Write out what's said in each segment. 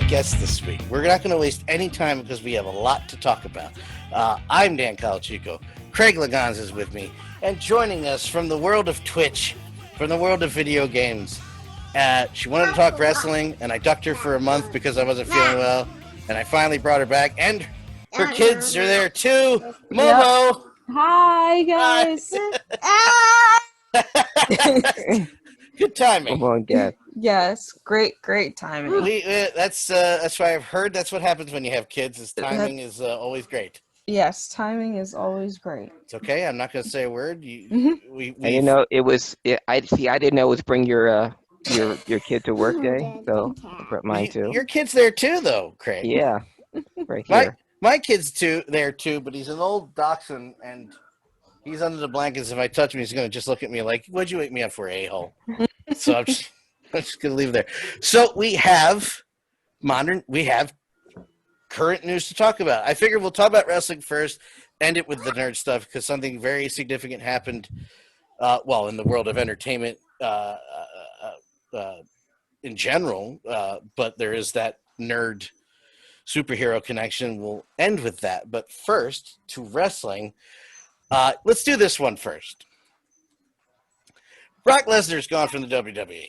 guest this week. We're not going to waste any time because we have a lot to talk about. I'm Dan Calachico. Craig Lagans is with me. And joining us from the world of Twitch, from the world of video games, she wanted to talk wrestling, and I ducked her for a month because I wasn't feeling well, and I finally brought her back, and her kids are there too. Momo! Yep. Hi, guys. Good timing. Come on, guys. Yes, great timing. That's why I've heard that's what happens when you have kids. Is timing is always great. Yes, timing is always great. It's okay. I'm not going to say a word. And you know, I didn't know it was bring your kid to work day, so I brought mine too. Your kid's there too, though, Craig. Yeah, right here. My kid's there too, but he's an old dachshund and he's under the blankets. If I touch him, he's going to just look at me like, "What'd you wake me up for, a-hole?" So I'm just going to leave it there. So we have current news to talk about. I figured we'll talk about wrestling first, end it with the nerd stuff because something very significant happened. In the world of entertainment in general, but there is that nerd superhero connection. We'll end with that. But first, to wrestling, let's do this one first. Brock Lesnar's gone from the WWE.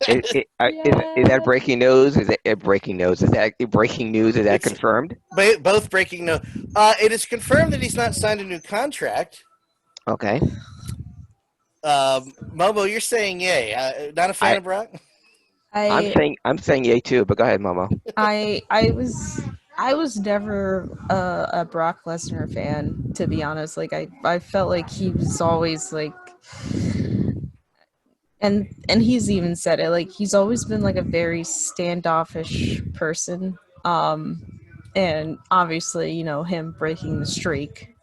Is that breaking news? Is that breaking news? Is that breaking news? Is that confirmed? Both breaking news. It is confirmed that he's not signed a new contract. Okay. Momo, you're saying yay. Not a fan of Brock? I'm saying yay too, but go ahead, Momo. I was never a Brock Lesnar fan, to be honest. Like I felt like he was always like, and he's even said it, like he's always been like a very standoffish person. And obviously, you know, him breaking the streak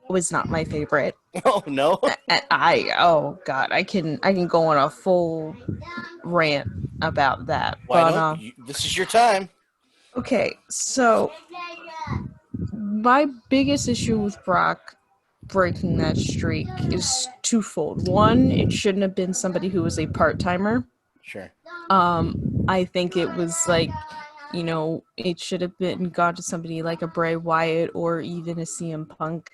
was not my favorite. Oh no! Oh god, I can go on a full rant about that. Why don't you? This is your time. Okay, so my biggest issue with Brock breaking that streak is twofold. One, it shouldn't have been somebody who was a part-timer. Sure. I think it was like, you know, it should have gone to somebody like a Bray Wyatt or even a CM Punk.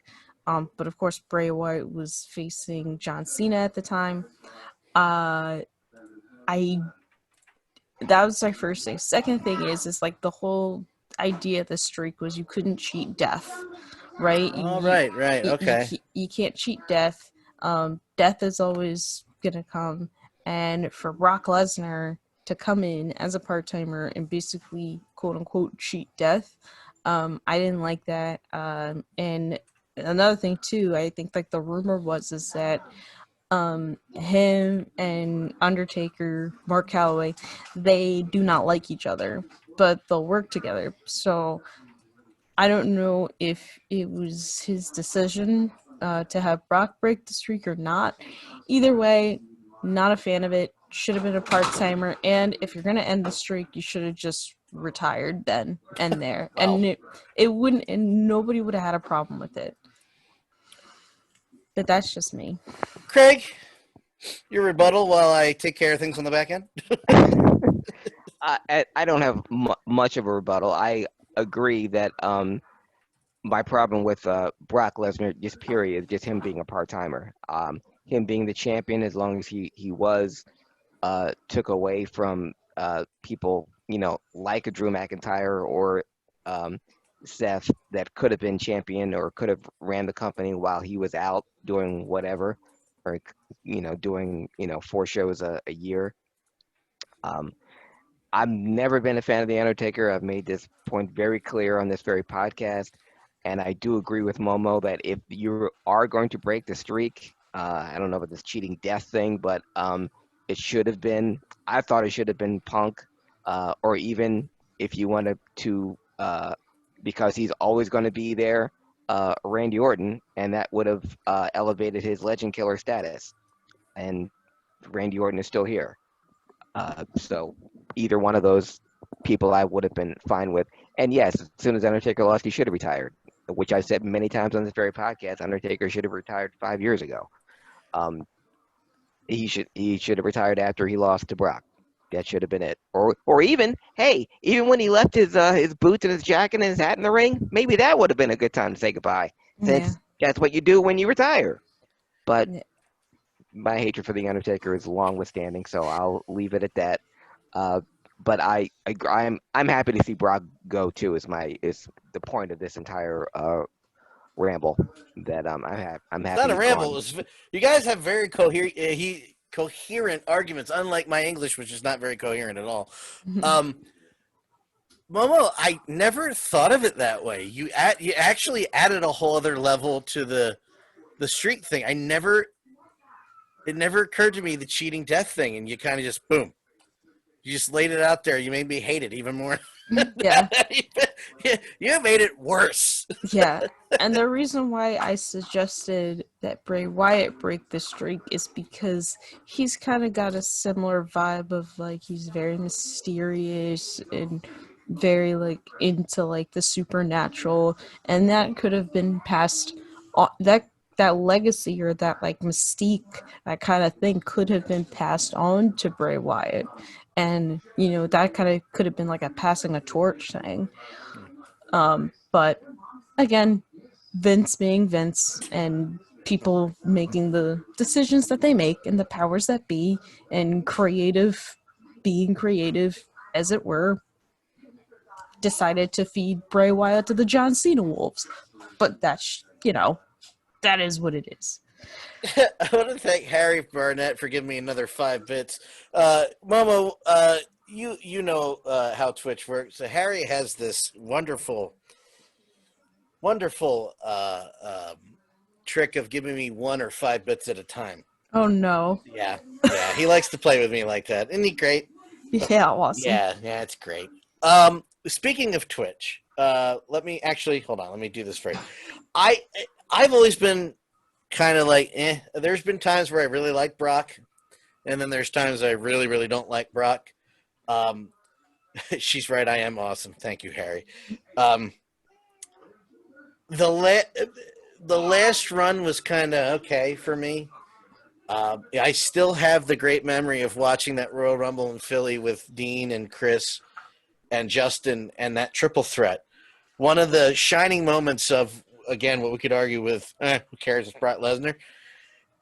But of course, Bray Wyatt was facing John Cena at the time. That was my first thing. Second thing is like the whole idea of the streak was you couldn't cheat death, right? Right. Okay. You can't cheat death. Death is always gonna come, and for Brock Lesnar to come in as a part-timer and basically quote unquote cheat death, I didn't like that. And another thing too, I think like the rumor is that him and Undertaker, Mark Calloway, they do not like each other, but they'll work together. So I don't know if it was his decision to have Brock break the streak or not. Either way, not a fan of it. Should have been a part-timer, and if you're gonna end the streak, you should have just retired then and there. Wow. And it wouldn't, and nobody would have had a problem with it. But that's just me. Craig, your rebuttal while I take care of things on the back end? I don't have much of a rebuttal. I agree that my problem with Brock Lesnar, just period, just him being a part-timer. Him being the champion, as long as he was, took away from people, you know, like a Drew McIntyre or Seth that could have been champion or could have ran the company while he was out doing whatever, or, you know, doing, you know, 4 shows a year. I've never been a fan of The Undertaker. I've made this point very clear on this very podcast, and I do agree with Momo that if you are going to break the streak, I don't know about this cheating death thing, but it should have been, I thought it should have been Punk, or even if you wanted to, because he's always going to be there, Randy Orton, and that would have elevated his legend killer status. And Randy Orton is still here. So either one of those people I would have been fine with. And yes, as soon as Undertaker lost, he should have retired, which I said many times on this very podcast. Undertaker should have retired 5 years ago. He should have retired after he lost to Brock. that should have been it. Or even, hey, even when he left his boots and his jacket and his hat in the ring, maybe that would have been a good time to say goodbye, Yeah. since that's what you do when you retire. But Yeah. my hatred for the Undertaker is long withstanding, so I'll leave it at that. Uh, but I'm happy to see Brock go too. Is the point of this entire ramble that I'm It's happy not a he's ramble. gone. You guys have very coherent arguments, unlike my English, which is not very coherent at all. Um, Momo, I never thought of it that way. You actually added a whole other level to the streak thing. It never occurred to me the cheating death thing, and you kind of just boom. You just laid it out there. You made me hate it even more. Yeah. You made it worse. Yeah. And the reason why I suggested that Bray Wyatt break the streak is because he's kind of got a similar vibe of like he's very mysterious and very like into like the supernatural, and that could have been passed that legacy or that like mystique, that kind of thing could have been passed on to Bray Wyatt. And that kind of could have been like a passing a torch thing. But again, Vince being Vince and people making the decisions that they make and the powers that be and being creative, as it were, decided to feed Bray Wyatt to the John Cena wolves. But that is what it is. I want to thank Harry Barnett for giving me another 5 bits. Momo, you know how Twitch works. So Harry has this wonderful trick of giving me 1 or 5 bits at a time. Oh no. Yeah, he likes to play with me like that. Isn't he great? Yeah, awesome. Yeah, it's great. Speaking of Twitch, let me actually hold on. Let me do this for you. I've always been kind of like, There's been times where I really like Brock, and then there's times I really, really don't like Brock. She's right. I am awesome. Thank you, Harry. The last run was kind of okay for me. I still have the great memory of watching that Royal Rumble in Philly with Dean and Chris and Justin and that triple threat. One of the shining moments of, again, what we could argue with, who cares, it's Brock Lesnar,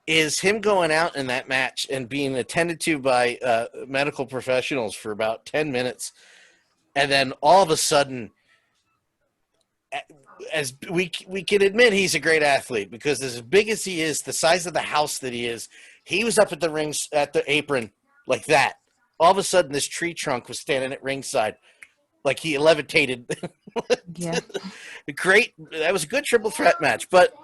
is him going out in that match and being attended to by medical professionals for about 10 minutes. And then all of a sudden, as we can admit, he's a great athlete because as big as he is, the size of the house that he was up at the rings at the apron like that. All of a sudden, this tree trunk was standing at ringside, like he levitated. Yeah. Great. That was a good triple threat match, but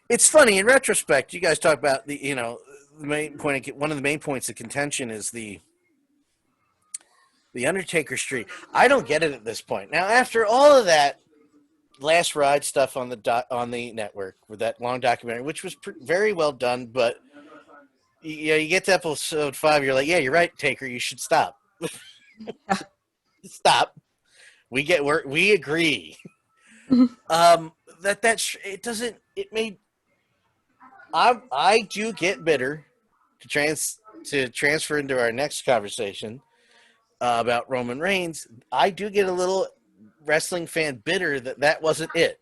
it's funny in retrospect. You guys talk about the main point. One of the main points of contention is the Undertaker streak. I don't get it at this point. Now, after all of that last ride stuff on the network with that long documentary, which was very well done, but you get to episode 5, you're like, yeah, you're right, Taker, you should stop. Stop. We agree. I do get bitter to transfer into our next conversation about Roman Reigns. I do get a little wrestling fan bitter that wasn't it.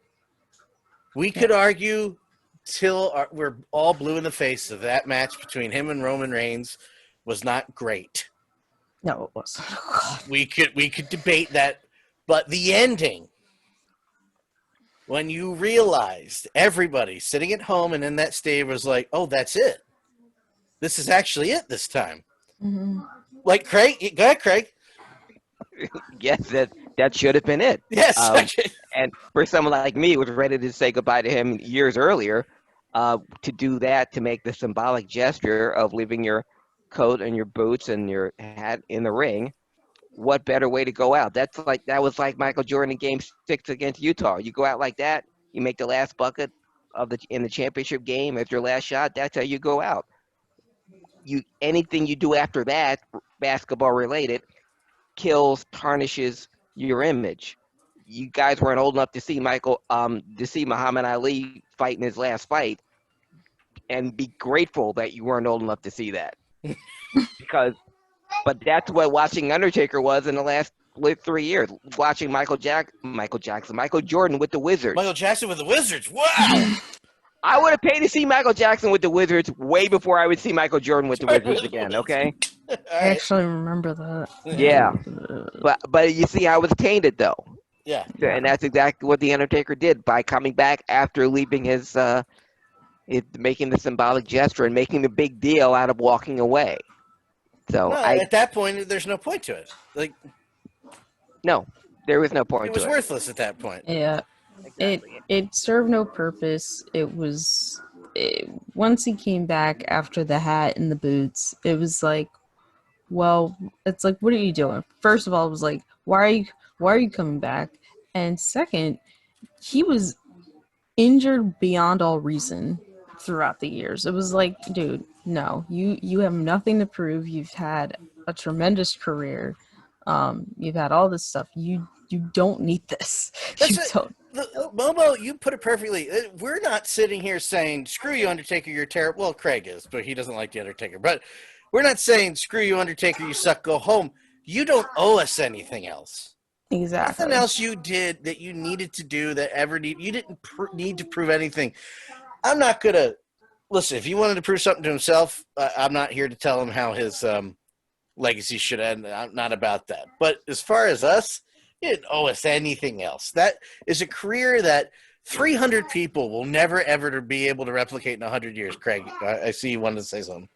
We could argue till we're all blue in the face of that match between him and Roman Reigns was not great. No, it wasn't. Oh, God. We could debate that, but the ending, when you realized everybody sitting at home and in that stage was like, oh, that's it. This is actually it this time. Mm-hmm. Like, Craig, go ahead, Craig. Yes, that should have been it. Yes. And for someone like me, who was ready to say goodbye to him years earlier, to do that, to make the symbolic gesture of leaving your coat and your boots and your hat in the ring, what better way to go out? That was like Michael Jordan in Game 6 against Utah. You go out like that, you make the last bucket in the championship game as your last shot. That's how you go out. Anything you do after that, basketball related, kills, tarnishes your image. You guys weren't old enough to see Muhammad Ali fight in his last fight, and be grateful that you weren't old enough to see that, because But that's what watching Undertaker was in the last 3 years. Watching Michael Jordan with the Wizards. Michael Jackson with the Wizards. Wow. I would have paid to see Michael Jackson with the Wizards way before I would see Michael Jordan with the Wizards again. Okay. All I right. actually remember that. Yeah. But you see, I was tainted though, Yeah. and that's exactly what the Undertaker did by coming back after leaving making the symbolic gesture and making the big deal out of walking away. So No, at that point, there's no point to it. Like, no, there was no point it was to worthless at that point. Yeah, Exactly. it served no purpose. Once he came back after the hat and the boots, it was like, well, it's like, what are you doing? First of all, it was like, why are you coming back? And second, he was injured beyond all reason throughout the years. It was like, dude, no, you have nothing to prove. You've had a tremendous career. You've had all this stuff. You don't need this. That's You it. don't. Momo, you put it perfectly. We're not sitting here saying, screw you, Undertaker, you're terrible. Well, Craig is, but he doesn't like the Undertaker. But we're not saying, screw you, Undertaker, you suck, go home. You don't owe us anything else. Exactly. Nothing else you did that you needed to do that ever you didn't need to prove anything. I'm not going to, listen, if he wanted to prove something to himself, I'm not here to tell him how his legacy should end. I'm not about that. But as far as us, you didn't owe us anything else. That is a career that 300 people will never, ever be able to replicate in 100 years. Craig, I see you wanted to say something.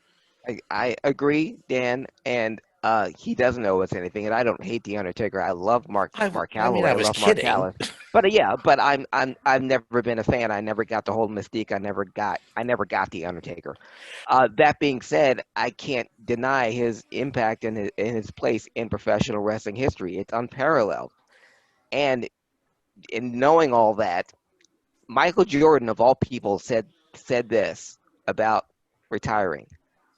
I agree, Dan, and he doesn't owe us anything. And I don't hate the Undertaker. I love Mark Calloway. I was love kidding. Mark Callis. But but I've never been a fan. I never got the whole mystique. I never got the Undertaker. That being said, I can't deny his impact and his place in professional wrestling history. It's unparalleled. And in knowing all that, Michael Jordan of all people said this about retiring.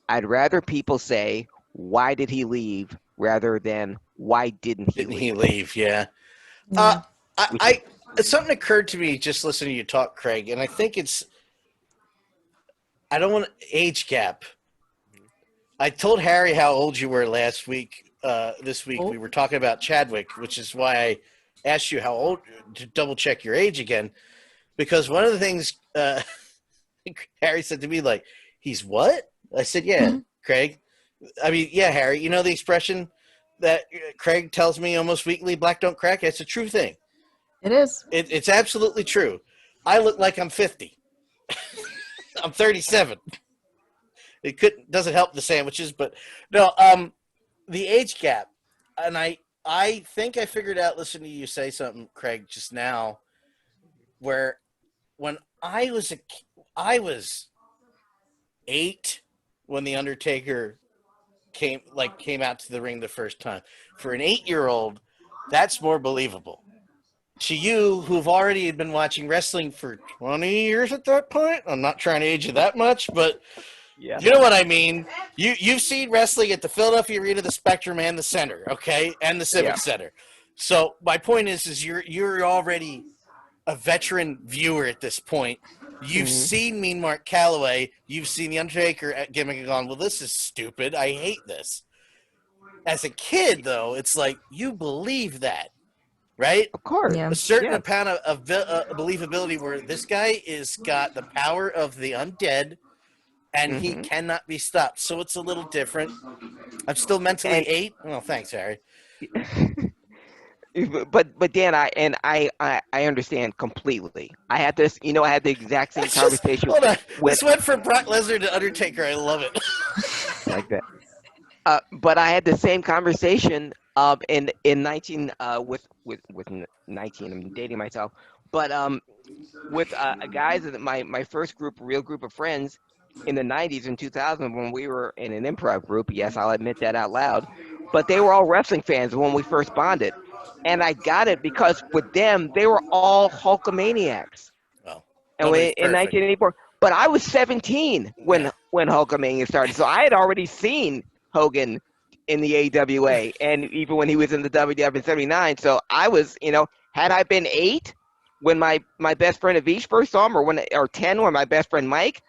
I'd rather people say, why did he leave, rather than why didn't he leave? Yeah. Yeah. Something occurred to me just listening to you talk, Craig, and I think I don't want age gap. I told Harry how old you were last week. This week we were talking about Chadwick, which is why I asked you how old, to double check your age again, because one of the things Harry said to me, like, he's what? I said, yeah, Craig. I mean, yeah, Harry, you know the expression that Craig tells me almost weekly, black don't crack? It's a true thing. It is. It's absolutely true. I look like I'm 50. I'm 37. It doesn't help the sandwiches, but no, the age gap. And I think I figured out, listening to you say something, Craig, just now, where when I was 8 when the Undertaker came out to the ring the first time. For an 8-year-old, that's more believable. To you, who've already been watching wrestling for 20 years at that point, I'm not trying to age you that much, but Yeah. you know what I mean. You've seen wrestling at the Philadelphia Arena, the Spectrum, and the Center, okay, and the Civic Center. So my point is you're already a veteran viewer at this point. You've seen Mean Mark Calloway. You've seen the Undertaker gimmick and gone, well, this is stupid. I hate this. As a kid, though, it's like you believe that, right? Of course. Yeah. A certain amount of believability where this guy is got the power of the undead, and he cannot be stopped. So it's a little different. I'm still mentally 8. Well, thanks, Harry. But Dan, I understand completely. I had the exact same conversation. Hold on. with This went from Brock Lesnar to Undertaker. I love it. like that. But I had the same conversation in 19 with 19. I'm dating myself, but with guys that my first real group of friends in the 90s and 2000 when we were in an improv group. Yes, I'll admit that out loud. But they were all wrestling fans when we first bonded. And I got it because with them, they were all Hulkamaniacs. Well, And in 1984. But I was 17 when Hulkamania started. So I had already seen Hogan in the AWA and even when he was in the WWF in 79. So I was, had I been 8 when my best friend Avish first saw him or 10 when my best friend Mike,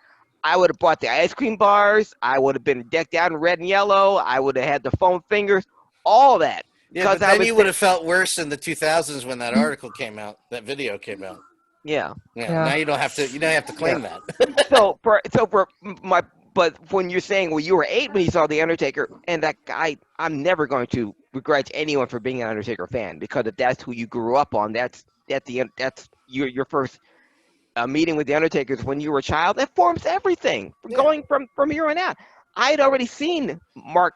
I would have bought the ice cream bars. I would have been decked out in red and yellow. I would have had the foam fingers, all that. Yeah, Because but I then was you would have felt worse in the 2000s when that article came out, that video came out. yeah, Yeah, Yeah. now you don't have to. You don't have to claim that. so for my but when you're saying, well, you were 8 when you saw the Undertaker, and that guy, I'm never going to begrudge anyone for being an Undertaker fan, because if that's who you grew up on, that's your first meeting with the Undertakers when you were a child. That forms everything Yeah. going from here on out. I had already seen Mark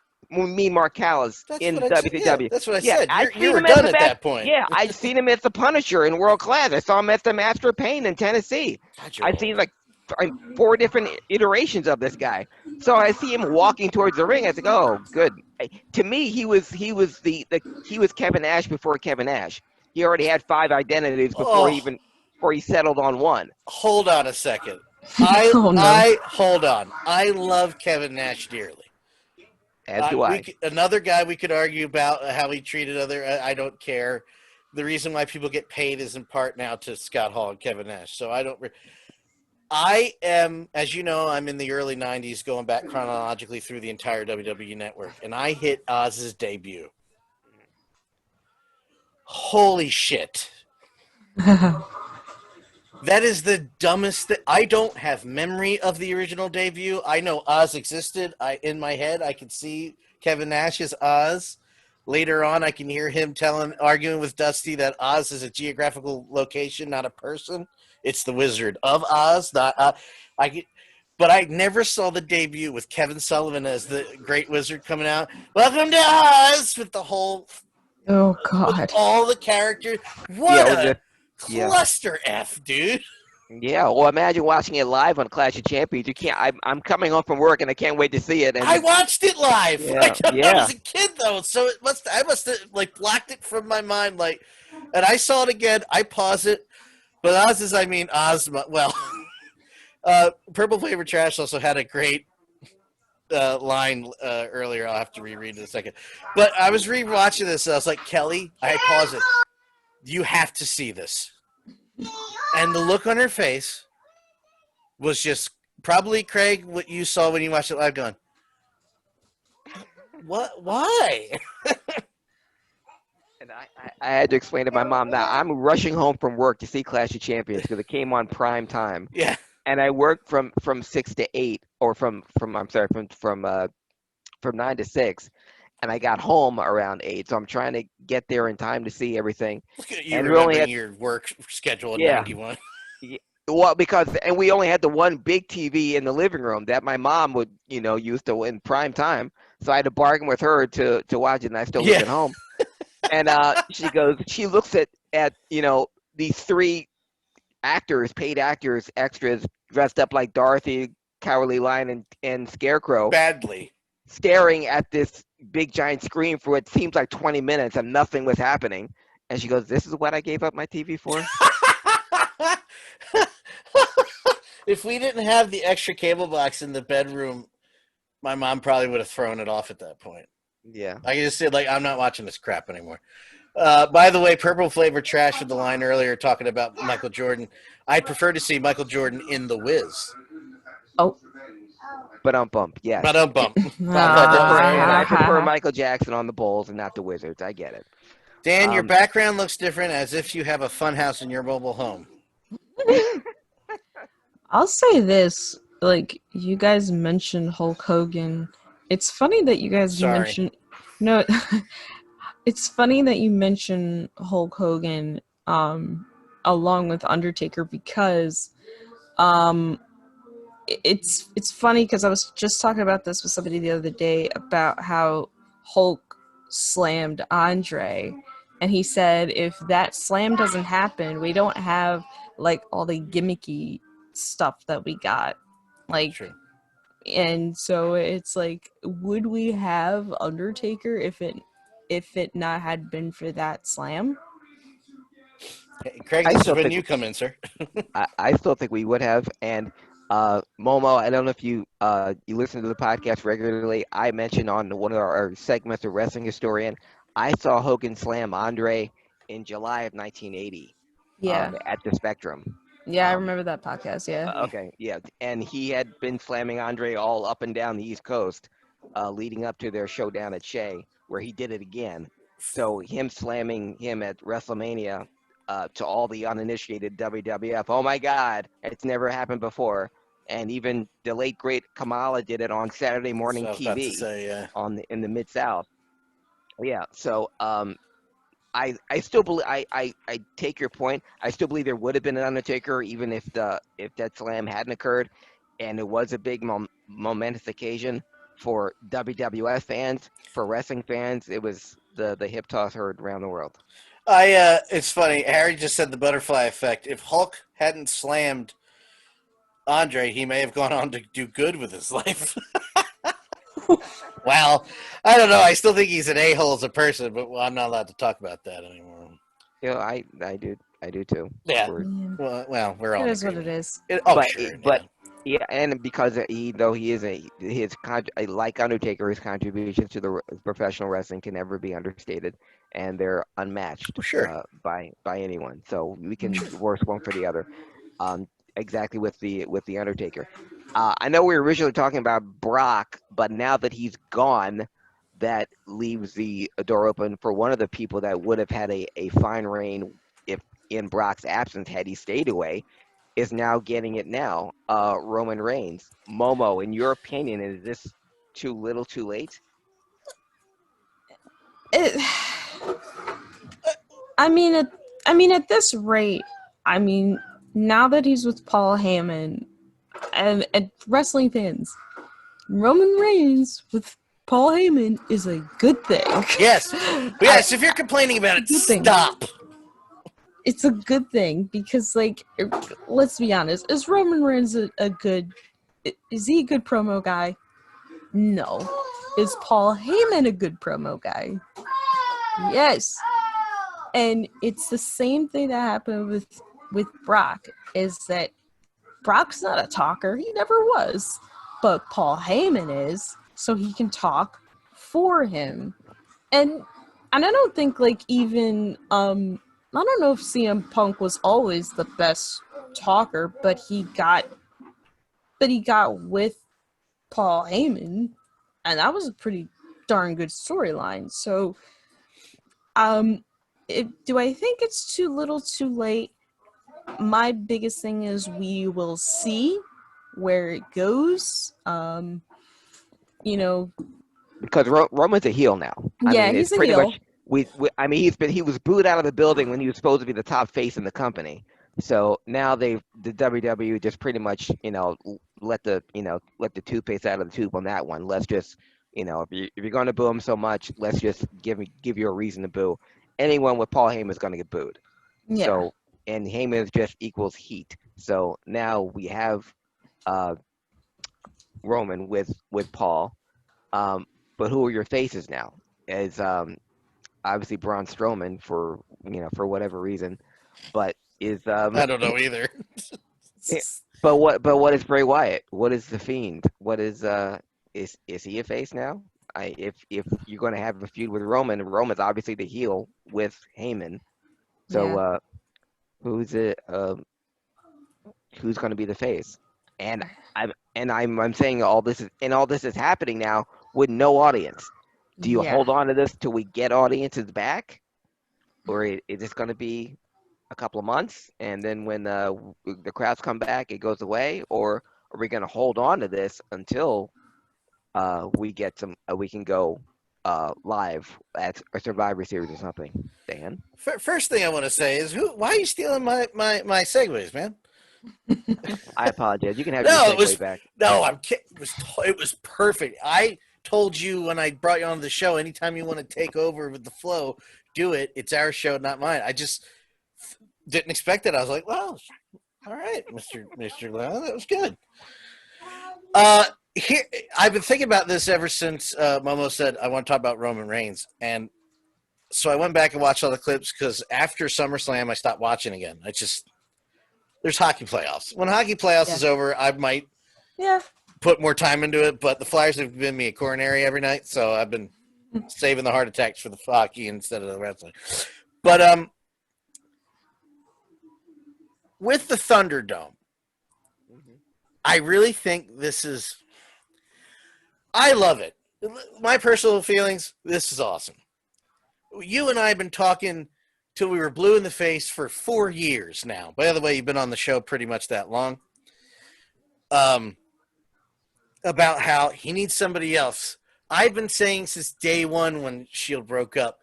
Callis That's in what I said. Yeah, WCW. that's what I Yeah, said. I'd You seen were him as done the at best. that point. Yeah, I'd seen him as the Punisher in World Class. I saw him as the Master of Pain in Tennessee. God, you're I've old. seen like 4 different iterations of this guy. So I see him walking towards the ring. I think, oh, good. To me, he was Kevin Nash before Kevin Nash. He already had 5 identities Oh, before he settled on one. hold on a second. Oh no. Hold on. I love Kevin Nash dearly. As do I. Another guy we could argue about how he treated other. I don't care. The reason why people get paid is in part now to Scott Hall and Kevin Nash. So I don't. I am, as you know, I'm in the early '90s, going back chronologically through the entire WWE network, and I hit Oz's debut. Holy shit! That is the dumbest thing. I don't have memory of the original debut. I know Oz existed. In my head, I could see Kevin Nash as Oz. Later on, I can hear him arguing with Dusty that Oz is a geographical location, not a person. It's the Wizard of Oz, not but I never saw the debut with Kevin Sullivan as the Great Wizard coming out. Welcome to Oz with the whole, Oh with God. all the characters. Yeah, What a yeah. cluster F, dude. Yeah, well, imagine watching it live on Clash of Champions. You can't. I'm coming home from work and I can't wait to see it. And I watched it live. yeah, I was yeah. a kid though, so I must have like blocked it from my mind. And I saw it again. I pause it, but Oz is, I mean, Ozma. Well, Purple Flavor Trash also had a great line earlier. I'll have to reread it in a second. But I was rewatching this. And I was like, Kelly, I pause it. You have to see this. And the look on her face was just probably, Craig, what you saw when you watched it live, going, what? Why? And I had to explain to my mom, now I'm rushing home from work to see Clash of Champions because it came on prime time. Yeah. And I worked from 6 to 8, or from 9 to 6, and I got home around 8. So I'm trying to get there in time to see everything. Look at you And we remembering only had your work schedule in yeah. 91. Well, and we only had the one big TV in the living room that my mom would, use to in prime time. So I had to bargain with her to watch it, and I still lived at home. And she looks at these 3 actors, paid actors, extras, dressed up like Dorothy, Cowardly Lion, and Scarecrow, Badly. staring at this big giant screen for what seems like 20 minutes, and nothing was happening. And she goes, "This is what I gave up my TV for?" If we didn't have the extra cable box in the bedroom, my mom probably would have thrown it off at that point. Yeah. I just said, I'm not watching this crap anymore. By the way, Purple Flavor Trash with the line earlier talking about Michael Jordan. I'd prefer to see Michael Jordan in The Wiz. Oh. But bump, yes. But bump. I prefer Michael Jackson on the Bulls and not the Wizards. I get it. Dan, your background looks different, as if you have a funhouse in your mobile home. I'll say this, you guys mentioned Hulk Hogan. It's funny that you guys mentioned... No, it's funny that you mention Hulk Hogan along with Undertaker, because it's funny because I was just talking about this with somebody the other day about how Hulk slammed Andre, and he said if that slam doesn't happen, we don't have all the gimmicky stuff that we got. True. And so it's would we have Undertaker if it not had been for that slam? Hey, Craig, this is when you come in, sir. I still think we would have. And Momo, I don't know if you listen to the podcast regularly. I mentioned on one of our segments, of Wrestling Historian, I saw Hogan slam Andre in July of 1980. Yeah. At the Spectrum. Yeah, I remember that podcast. Yeah. Okay, yeah, and he had been slamming Andre all up and down the East Coast, leading up to their showdown at Shea, where he did it again. So him slamming him at WrestleMania, to all the uninitiated WWF, oh my God, it's never happened before. And even the late great Kamala did it on Saturday morning So I was about to TV say, yeah. in the Mid South. Yeah, so I still believe I take your point. I still believe there would have been an Undertaker even if that slam hadn't occurred, and it was a big momentous occasion for WWF fans, for wrestling fans. It was the hip toss heard around the world. It's funny. Harry just said the butterfly effect. If Hulk hadn't slammed Andre, he may have gone on to do good with his life. Well, I don't know. I still think he's an a-hole as a person, but I'm not allowed to talk about that anymore. I do too. Yeah. We're- Yeah. Well, we're all It in is what it agreement. is. but Sure. but yeah, and because he is like Undertaker, his contributions to the professional wrestling can never be understated, and they're unmatched Sure. by anyone. So we can divorce one for the other. Exactly with the Undertaker. I know we were originally talking about Brock, but now that he's gone, that leaves the door open for one of the people that would have had a fine reign if in Brock's absence had he stayed away, is now getting it now. Roman Reigns. Momo, in your opinion, is this too little, too late? It, I mean, at this rate, I mean, now that he's with Paul Heyman, and wrestling fans, Roman Reigns with Paul Heyman is a good thing. Yes. Yes. If you're complaining about it, Good thing. stop. It's a good thing because, like, let's be honest, is Roman Reigns a good? Is he a good promo guy? No. Is Paul Heyman a good promo guy? Yes. And it's the same thing that happened with Brock, is that Brock's not a talker. He never was. But Paul Heyman is, so he can talk for him. And I don't think, like, even I don't know if CM Punk was always the best talker, but he got with Paul Heyman, and that was a pretty darn good storyline. So do I think it's too little too late? My biggest thing is we will see where it goes. Because Roman's a heel now. Yeah, I mean, he's it's a pretty heel. much I mean, he was booed out of the building when he was supposed to be the top face in the company. So now the WWE just pretty much let the toothpaste out of the tube on that one. Let's just if you're going to boo him so much, let's just give you a reason to boo. Anyone with Paul Heyman is going to get booed. Yeah. So and Heyman just equals heat. So now we have Roman with Paul. But who are your faces now? As obviously Braun Strowman for whatever reason, but is I don't know either. but what is Bray Wyatt? What is the Fiend? What is he a face now? If you're going to have a feud with Roman's obviously the heel with Heyman. So who's going to be the face? And I'm saying all this is happening now with no audience. Do you hold on to this till we get audiences back, or is this going to be a couple of months and then when the crowds come back it goes away, or are we going to hold on to this until we can go live at a Survivor Series or something? Dan? First thing I want to say is, why are you stealing my segues, man? I apologize. You can have your segue back. No, I'm kidding. It was perfect. I told you when I brought you on the show, anytime you want to take over with the flow, do it. It's our show, not mine. I just didn't expect it. I was like, well, all right, Mr. Lau, that was good. Here, I've been thinking about this ever since Momo said I want to talk about Roman Reigns, and so I went back and watched all the clips because after SummerSlam, I stopped watching again. There's hockey playoffs. When hockey playoffs is over, I might put more time into it, but the Flyers have given me a coronary every night, so I've been saving the heart attacks for the hockey instead of the wrestling. But with the Thunderdome, I really think this is. I love it. My personal feelings. This is awesome. You and I have been talking till we were blue in the face for 4 years now. By the way, you've been on the show pretty much that long. About how he needs somebody else. I've been saying since day one when S.H.I.E.L.D. broke up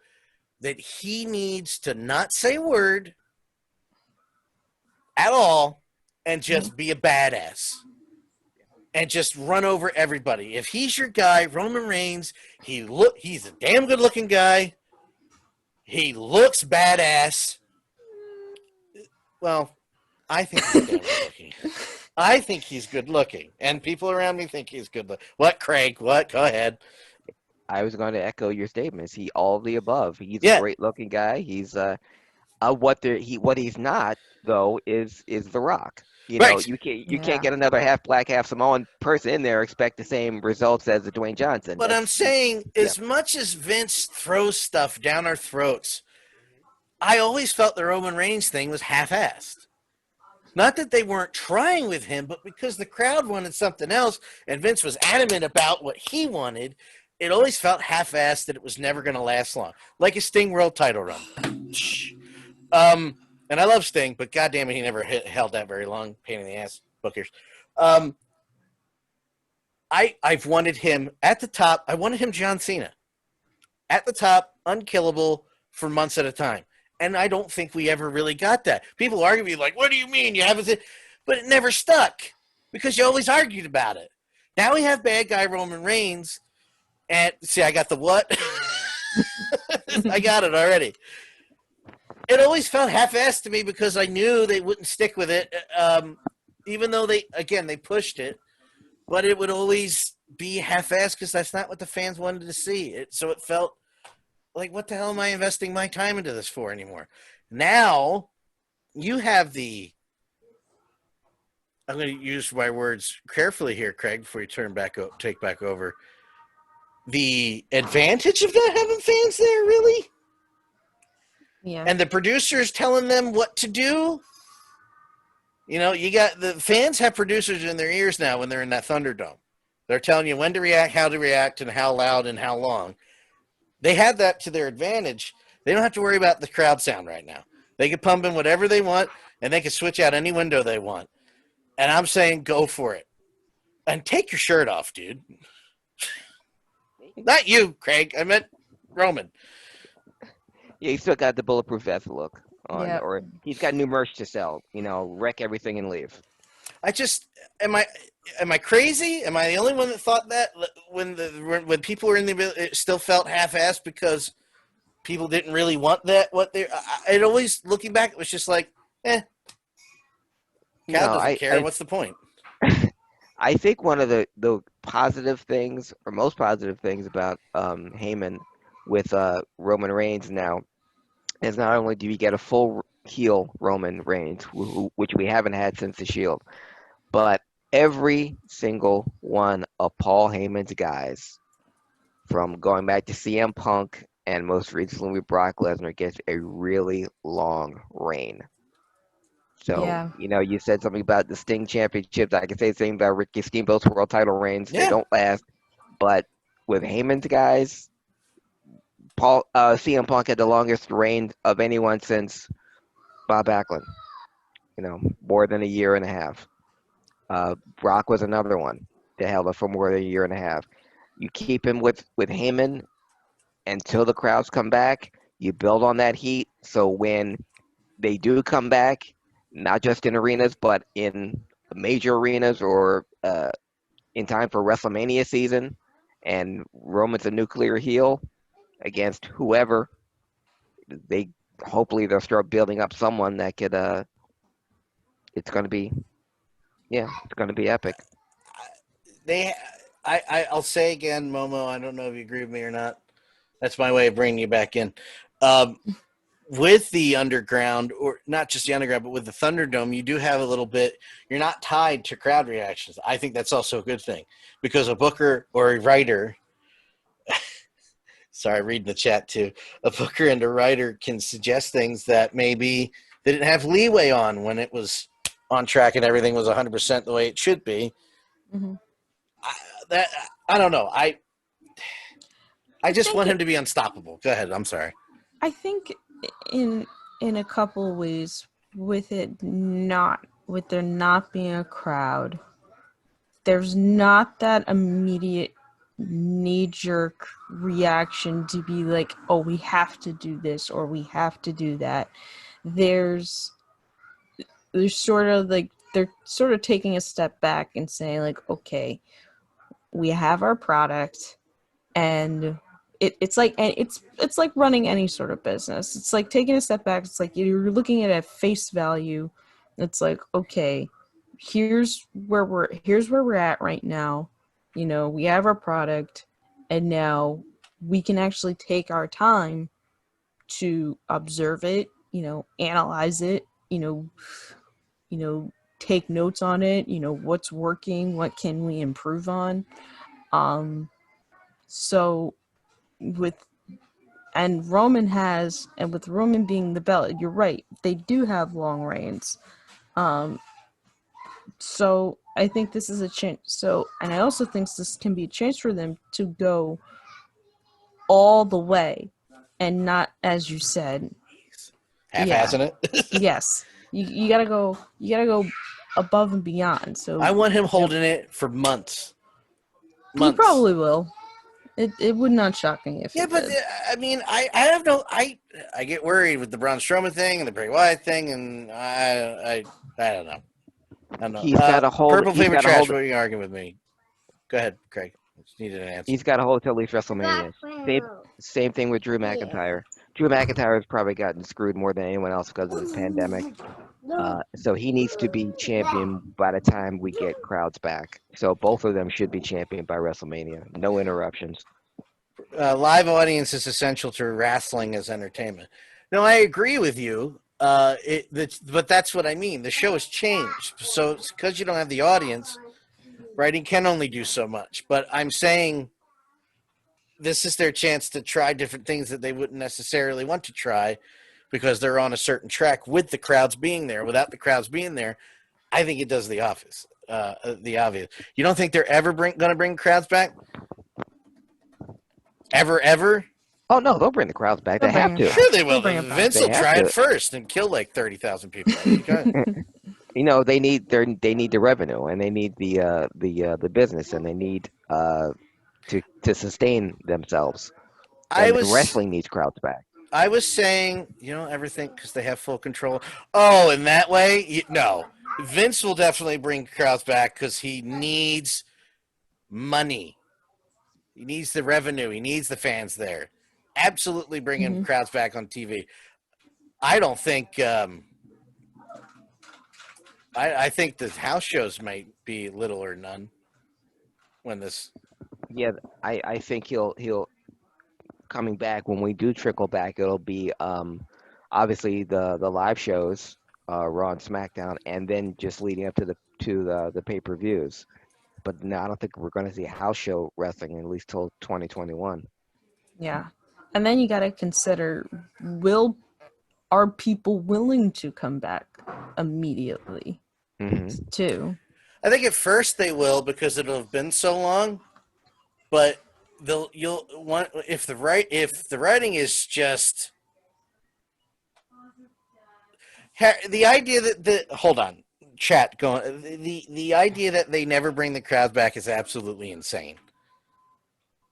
that he needs to not say a word at all and just be a badass and just run over everybody. If he's your guy, Roman Reigns, he's a damn good looking guy. He looks badass. Well, I think he's damn good looking. I think he's good looking, and people around me think he's good looking. What, Craig? What? Go ahead. I was going to echo your statements. He all of the above. He's a great looking guy. He's what he's not though is The Rock. You know, Right. you can't get another half black, half Samoan person in there expect the same results as the Dwayne Johnson. But I'm saying, as much as Vince throws stuff down our throats, I always felt the Roman Reigns thing was half-assed. Not that they weren't trying with him, but because the crowd wanted something else, and Vince was adamant about what he wanted, it always felt half-assed that it was never going to last long. Like a Sting World title run. And I love Sting, but goddamn it, he never held that very long. Pain in the ass, bookers. I've wanted him at the top. I wanted him John Cena. At the top, unkillable for months at a time. And I don't think we ever really got that. People argue with me like, what do you mean you haven't? But it never stuck because you always argued about it. Now we have bad guy Roman Reigns. And see, I got the what? I got it already. It always felt half-assed to me because I knew they wouldn't stick with it. Even though they pushed it. But it would always be half-assed because that's not what the fans wanted to see. So it felt like, what the hell am I investing my time into this for anymore? Now, you have I'm going to use my words carefully here, Craig, before you take back over. The advantage of not having fans there, really? Yeah. And the producers telling them what to do? You know, you got the fans have producers in their ears now when they're in that Thunderdome. They're telling you when to react, how to react, and how loud and how long. They had that to their advantage. They don't have to worry about the crowd sound right now. They can pump in whatever they want, and they can switch out any window they want. And I'm saying go for it. And take your shirt off, dude. Not you, Craig. I meant Roman. Yeah, he's still got the bulletproof vest look on, Yep. or he's got new merch to sell. You know, wreck everything and leave. Am I crazy? Am I the only one that thought that when people were in it still felt half-assed because people didn't really want that? It always looking back, it was just like, Crowd doesn't care. What's the point? I think one of the positive things, or most positive things about Heyman with Roman Reigns now is not only do we get a full heel Roman Reigns, which we haven't had since the Shield, but every single one of Paul Heyman's guys, from going back to CM Punk and most recently with Brock Lesnar, gets a really long reign. So, you know, you said something about the Sting Championships. I can say the same about Ricky Steamboat's world title reigns. Yeah. They don't last. But with Heyman's guys, CM Punk had the longest reign of anyone since Bob Backlund. You know, more than a year and a half. Brock was another one that held it for more than a year and a half. You keep him with Heyman until the crowds come back. You build on that heat. So when they do come back, not just in arenas, but in major arenas or in time for WrestleMania season, and Roman's a nuclear heel against whoever, hopefully they'll start building up someone that could. It's going to be epic. I'll say again, Momo. I don't know if you agree with me or not. That's my way of bringing you back in. With the underground, or not just the underground, but with the Thunderdome, you do have a little bit. You're not tied to crowd reactions. I think that's also a good thing because a booker or a writer. Sorry, reading the chat too. A booker and a writer can suggest things that maybe they didn't have leeway on when it was on track and everything was 100% the way it should be. Mm-hmm. I don't know. I just think want him to be unstoppable. Go ahead. I'm sorry. I think in a couple of ways, with there not being a crowd, there's not that immediate knee-jerk reaction to be like, oh, we have to do this or we have to do that. There's sort of like they're sort of taking a step back and saying like, okay, we have our product, and it's like, and it's like running any sort of business. It's like taking a step back. It's like you're looking at it at face value. It's like, okay, here's where we're at right now. You know, we have our product, and now we can actually take our time to observe it, you know, analyze it, take notes on it, what's working, what can we improve on. So with with Roman being the belt, you're right, they do have long reigns. So I think this is a chance. So, and I also think this can be a chance for them to go all the way, and not, as you said, Half-assing it. yes, you gotta go above and beyond. So I want him holding it for months. He probably will. It would not shock me if Yeah, it but did. I mean, I get worried with the Braun Strowman thing and the Bray Wyatt thing, and I don't know. I don't know. He's got a hold. Purple He's Flavor got a Trash. hold. What are you arguing with me? Go ahead, Craig. I just needed an answer. He's got a hold till at least WrestleMania. Same thing with Drew McIntyre. Drew McIntyre has probably gotten screwed more than anyone else because of this pandemic. So he needs to be champion by the time we get crowds back. So both of them should be champion by WrestleMania. No interruptions. Live audience is essential to wrestling as entertainment. No, I agree with you. But that's what I mean. The show has changed. So it's because you don't have the audience, right? He can only do so much. But I'm saying this is their chance to try different things that they wouldn't necessarily want to try because they're on a certain track with the crowds being there. Without the crowds being there, I think it does the obvious. You don't think they're ever going to bring crowds back? Ever? Oh no, they'll bring the crowds back. They have to. Sure they will. They'll bring it back. Vince They will have try to. it first and kill like 30,000 people. You know, they need the revenue, and they need the business, and they need to sustain themselves. And wrestling needs crowds back. I was saying, everything because they have full control. Oh, in that way, no. Vince will definitely bring crowds back because he needs money. He needs the revenue. He needs the fans there. Absolutely bringing crowds back on TV. I don't think. I think the house shows might be little or none when this. Yeah, I think he'll coming back when we do trickle back. It'll be obviously the live shows, Raw and SmackDown, and then just leading up to the pay-per-views. But no, I don't think we're going to see house show wrestling at least till 2021. Yeah, and then you got to consider: are people willing to come back immediately? Too. I think at first they will because it'll have been so long, but if the writing is just the idea that hold on. Chat going. The idea that they never bring the crowds back is absolutely insane.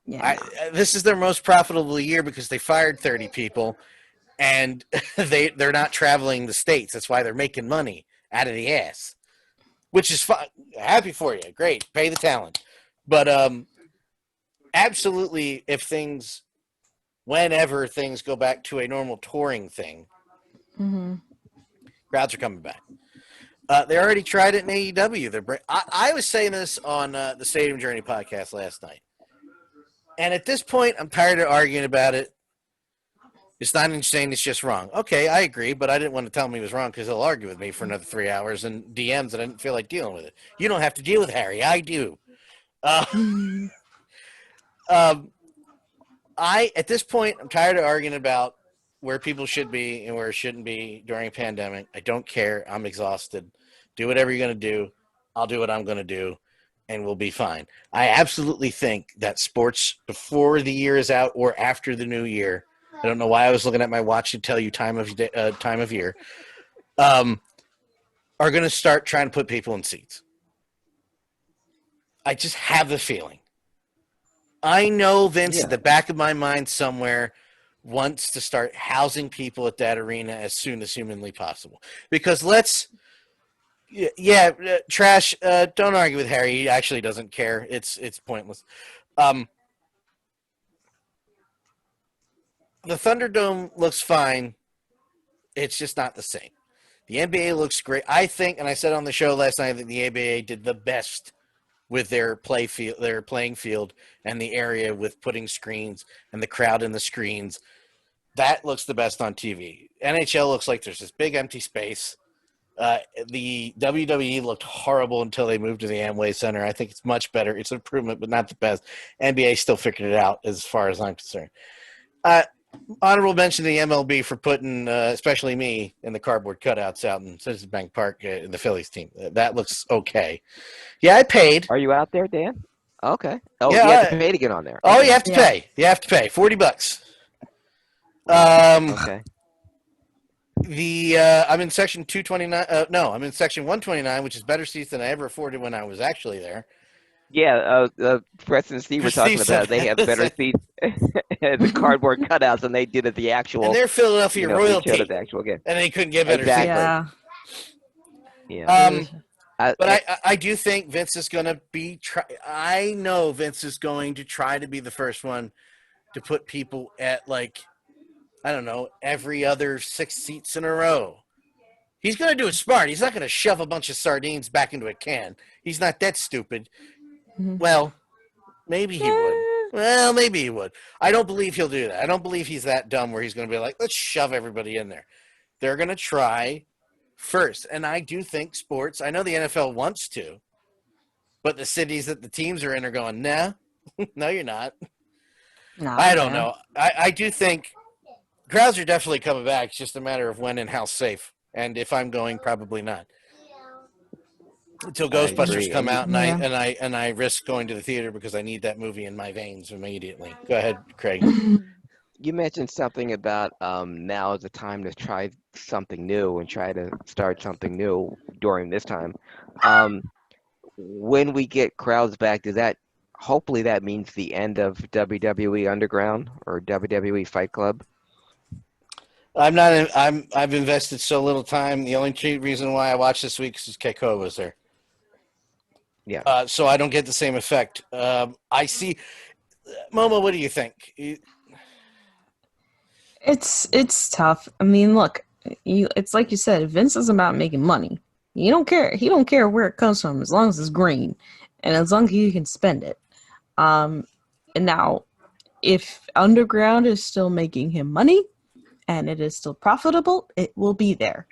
Yeah, this is their most profitable year because they fired 30 people, and they're not traveling the states. That's why they're making money out of the ass, which is fine. Happy for you, great, pay the talent. But absolutely, whenever things go back to a normal touring thing, crowds are coming back. They already tried it in AEW. I was saying this on the Stadium Journey podcast last night. And at this point, I'm tired of arguing about it. It's not insane. It's just wrong. Okay, I agree, but I didn't want to tell him he was wrong because he'll argue with me for another 3 hours and DMs that I didn't feel like dealing with it. You don't have to deal with Harry. I do. At this point, I'm tired of arguing about where people should be and where it shouldn't be during a pandemic. I don't care. I'm exhausted. Do whatever you're going to do. I'll do what I'm going to do, and we'll be fine. I absolutely think that sports before the year is out or after the new year, I don't know why I was looking at my watch to tell you time of year, are going to start trying to put people in seats. I just have the feeling. I know Vince at the back of my mind somewhere wants to start housing people at that arena as soon as humanly possible. Because Trash, don't argue with Harry. He actually doesn't care. It's pointless. The Thunderdome looks fine. It's just not the same. The NBA looks great. I think, and I said on the show last night that the NBA did the best with their playing field, and the area with putting screens and the crowd in the screens. That looks the best on TV. NHL looks like there's this big empty space. The WWE looked horrible until they moved to the Amway Center. I think it's much better. It's an improvement, but not the best. NBA still figured it out as far as I'm concerned. Honorable mention to the MLB for putting, especially me, in the cardboard cutouts out in Citizens Bank Park in the Phillies team. That looks okay. Yeah, I paid. Are you out there, Dan? Okay. Oh, Yeah, you have to pay to get on there. Oh, okay. you have to pay. You have to pay $40. Okay. I'm in section 229. No, I'm in section 129, which is better seats than I ever afforded when I was actually there. Yeah, Preston and Steve were talking about they have better seats at the cardboard cutouts than they did at the actual. And they're Philadelphia royalty. At the actual game. And they couldn't get better seats. Yeah. But I do think Vince is going to be. I know Vince is going to try to be the first one to put people at, like, I don't know, every other 6 seats in a row. He's going to do it smart. He's not going to shove a bunch of sardines back into a can. He's not that stupid. Well, maybe he would. I don't believe he'll do that. I don't believe he's that dumb where he's going to be like, let's shove everybody in there. They're going to try first. And I do think sports, I know the NFL wants to, but the cities that the teams are in are going, nah, no, you're not. No, I don't know. I do think crowds are definitely coming back. It's just a matter of when and how safe. And if I'm going, probably not. Until Ghostbusters come out, and I risk going to the theater because I need that movie in my veins immediately. Go ahead, Craig. You mentioned something about now is the time to try something new and try to start something new during this time. When we get crowds back, does that hopefully that means the end of WWE Underground or WWE Fight Club? I've invested so little time. The only reason why I watched this week is Keiko was there. Yeah. So I don't get the same effect. I see. Momo, what do you think? It's tough. I mean, look, it's like you said, Vince is about making money. He don't care where it comes from as long as it's green and as long as you can spend it. And now, if Underground is still making him money and it is still profitable, it will be there.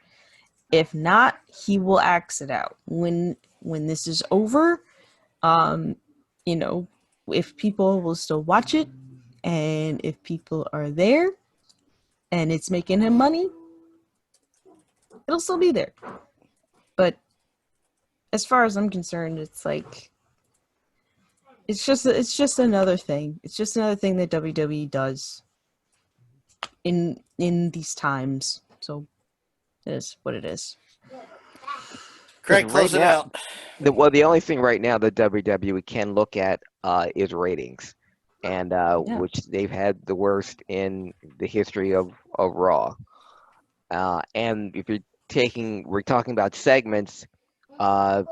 If not, he will axe it out. When this is over, if people will still watch it and if people are there and it's making him money, it'll still be there. But as far as I'm concerned, it's like it's just another thing. It's just another thing that WWE does in these times. So it is what it is. Craig, close it out. The only thing right now that WWE can look at is ratings, and which they've had the worst in the history of Raw. And if we're talking about segments, the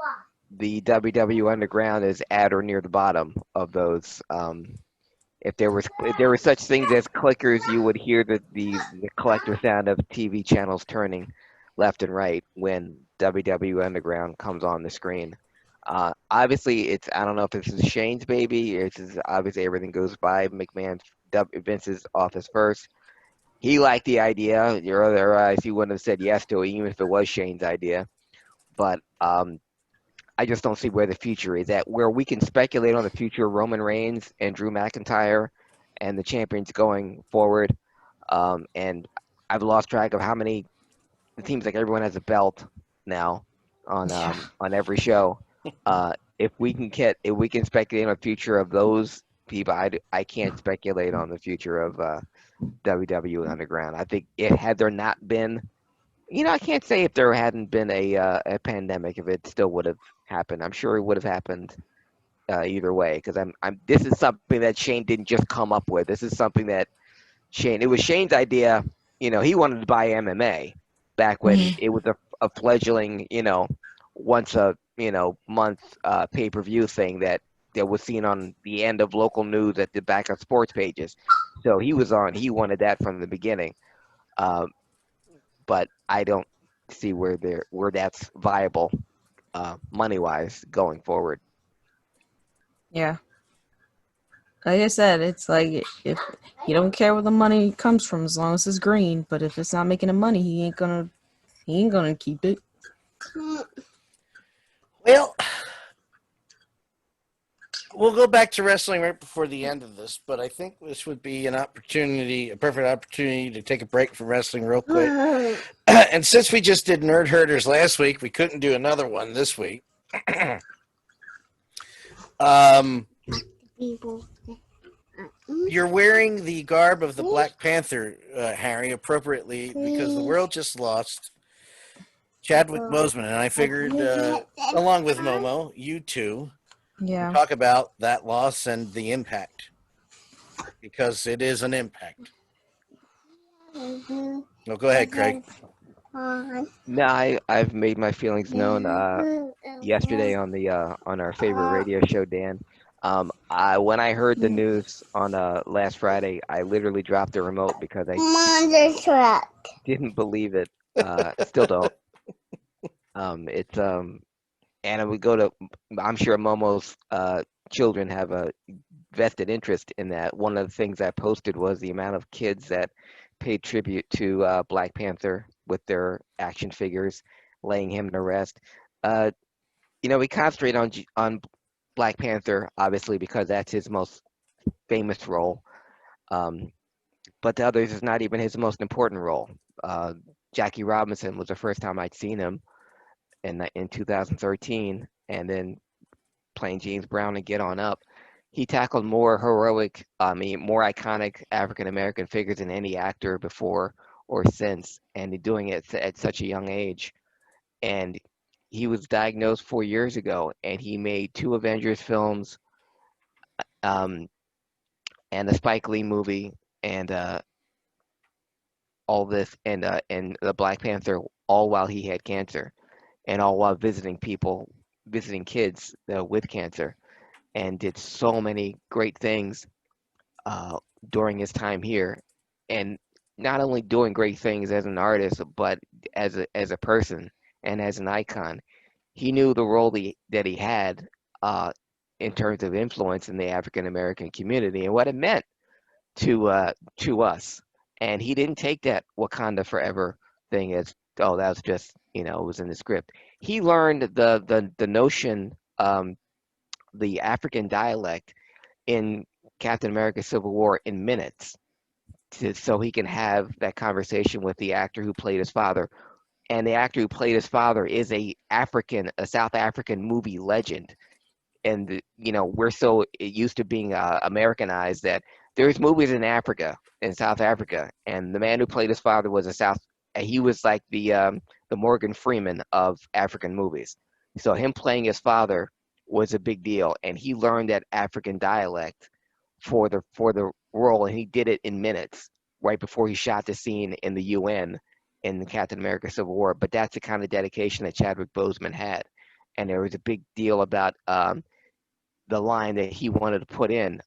WWE Underground is at or near the bottom of those. If there were such things as clickers, you would hear the collective sound of TV channels turning left and right when WWE Underground comes on the screen. Obviously, I don't know if this is Shane's baby. It's obviously everything goes by Vince's office first. He liked the idea. Otherwise, he wouldn't have said yes to it, even if it was Shane's idea. But I just don't see where the future is at, where we can speculate on the future of Roman Reigns and Drew McIntyre and the champions going forward. And I've lost track of how many. It seems like everyone has a belt now. Yeah. on every show. If we can speculate on the future of those people, I can't speculate on the future of WWE Underground. I think it had there not been, I can't say if there hadn't been a pandemic, if it still would have happened. I'm sure it would have happened either way, because I'm this is something that Shane didn't just come up with. This is something that it was Shane's idea. He wanted to buy MMA back when Mhm. it was a fledgling, once a month pay-per-view thing that was seen on the end of local news at the back of sports pages. So he wanted that from the beginning. Um, but I don't see where that's viable money wise going forward. Yeah. Like I said, it's like if he don't care where the money comes from as long as it's green, but if it's not making him money, he ain't gonna keep it. Well, we'll go back to wrestling right before the end of this, but I think this would be a perfect opportunity to take a break from wrestling real quick. And since we just did Nerd Herders last week, we couldn't do another one this week. um, you're wearing the garb of the Black Panther, Harry, appropriately because the world just lost Chadwick Boseman, and I figured, along with Momo, you two would Yeah. talk about that loss and the impact because it is an impact. No, go ahead, Craig. No, I've made my feelings known yesterday on our favorite radio show, Dan. When I heard the news on last Friday, I literally dropped the remote because I didn't believe it. Still don't. It's and I would go to. I'm sure Momo's children have a vested interest in that. One of the things I posted was the amount of kids that paid tribute to Black Panther with their action figures, laying him to rest. Uh, we concentrate on Black Panther obviously because that's his most famous role. Um, but the others is not even his most important role. Uh, Jackie Robinson was the first time I'd seen him in 2013, and then playing James Brown and Get On Up. He tackled more heroic, more iconic African American figures than any actor before or since, and doing it at such a young age. And he was diagnosed 4 years ago, and he made two Avengers films, um, and a Spike Lee movie, and all this, and the Black Panther, all while he had cancer, and all while visiting kids with cancer, and did so many great things uh, during his time here, and not only doing great things as an artist, but as a person and as an icon. He knew the role that he had in terms of influence in the African American community and what it meant to us. And he didn't take that Wakanda Forever thing as, oh, that was just, it was in the script. He learned the notion, the African dialect in Captain America Civil War in minutes, so he can have that conversation with the actor who played his father. And the actor who played his father is a South African movie legend. And we're so used to being Americanized that there's movies in Africa, in South Africa, and the man who played his father was he was like the Morgan Freeman of African movies. So him playing his father was a big deal, and he learned that African dialect for the role, and he did it in minutes right before he shot the scene in the UN in the Captain America Civil War. But that's the kind of dedication that Chadwick Boseman had, and there was a big deal about the line that he wanted to put in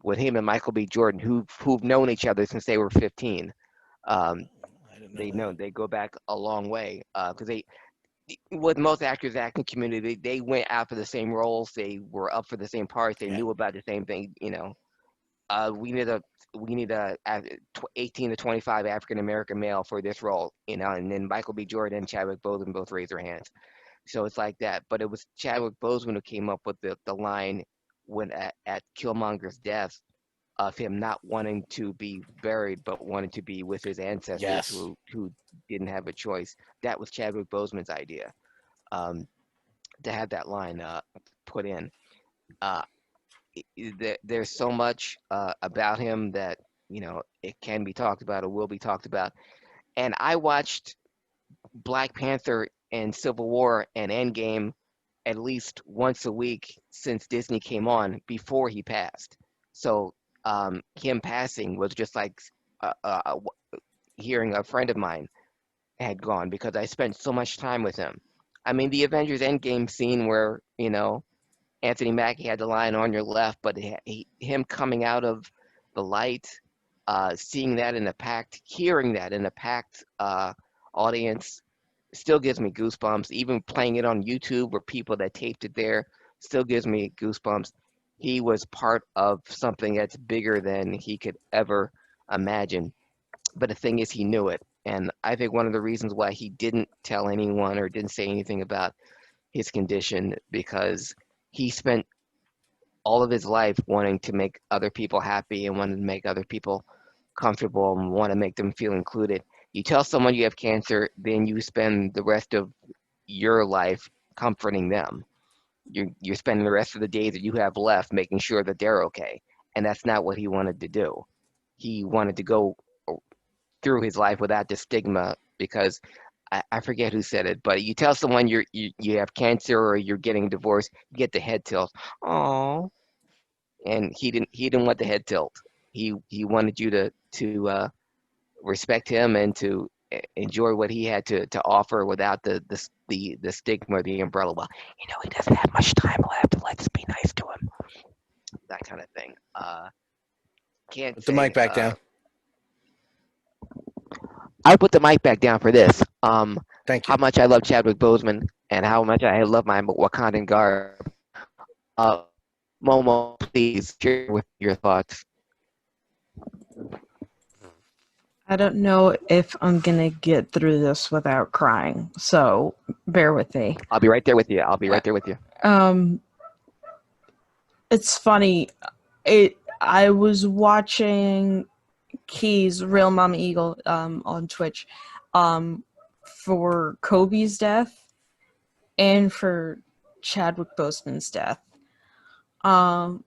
with him and Michael B. Jordan, who've known each other since they were 15. Um, I didn't know that. they go back a long way because they with most actors acting community they went out for the same roles, they were up for the same parts, they Yeah. knew about the same thing. We need a 18 to 25 African American male for this role, and then Michael B. Jordan and Chadwick Boseman both raised their hands. So it's like that. But it was Chadwick Boseman who came up with the line when at Killmonger's death of him not wanting to be buried but wanting to be with his ancestors Yes. who didn't have a choice. That was Chadwick Boseman's idea. to have that line put in. Uh, there's so much about him that it can be talked about or will be talked about. And I watched Black Panther and Civil War and Endgame at least once a week since Disney came on before he passed. So him passing was just like hearing a friend of mine had gone because I spent so much time with him. I mean, the Avengers Endgame scene where, Anthony Mackie had the line on your left, but him coming out of the light, seeing that in a packed, hearing that in a packed audience, still gives me goosebumps. Even playing it on YouTube or people that taped it there still gives me goosebumps. He was part of something that's bigger than he could ever imagine. But the thing is, he knew it. And I think one of the reasons why he didn't tell anyone or didn't say anything about his condition, because he spent all of his life wanting to make other people happy and wanted to make other people comfortable and want to make them feel included. You tell someone you have cancer, then you spend the rest of your life comforting them. You're spending the rest of the days that you have left making sure that they're okay. And that's not what he wanted to do. He wanted to go through his life without the stigma because I forget who said it, but you tell someone you have cancer or you're getting divorced, you get the head tilt. Oh, and he didn't want the head tilt. He wanted you to respect him and to enjoy what he had to offer without the stigma or the umbrella. Well, he doesn't have much time left. Let's be nice to him. That kind of thing. Can't Put the say, mic back down. I put the mic back down for this. Thank you. How much I love Chadwick Boseman and how much I love my Wakandan garb. Momo, please share with your thoughts. I don't know if I'm gonna get through this without crying, so bear with me. I'll be right there with you. It's funny. I was watching Key's Real Mama Eagle on Twitch for Kobe's death and for Chadwick Boseman's death. And